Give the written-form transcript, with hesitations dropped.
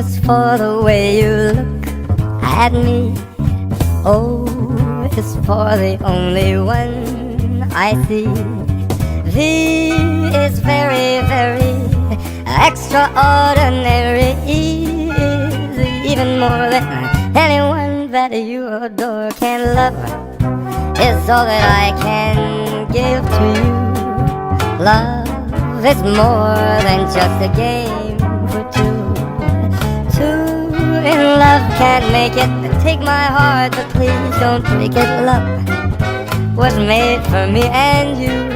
is for the way you look at me. O is for the only one I see. V is very, very extraordinary. E is even more than anyone that you adore can love. Is all that I can give to you. Love is more than just a game for two. Two in love can't make it. Take my heart, but please don't break it. Love was made for me and you.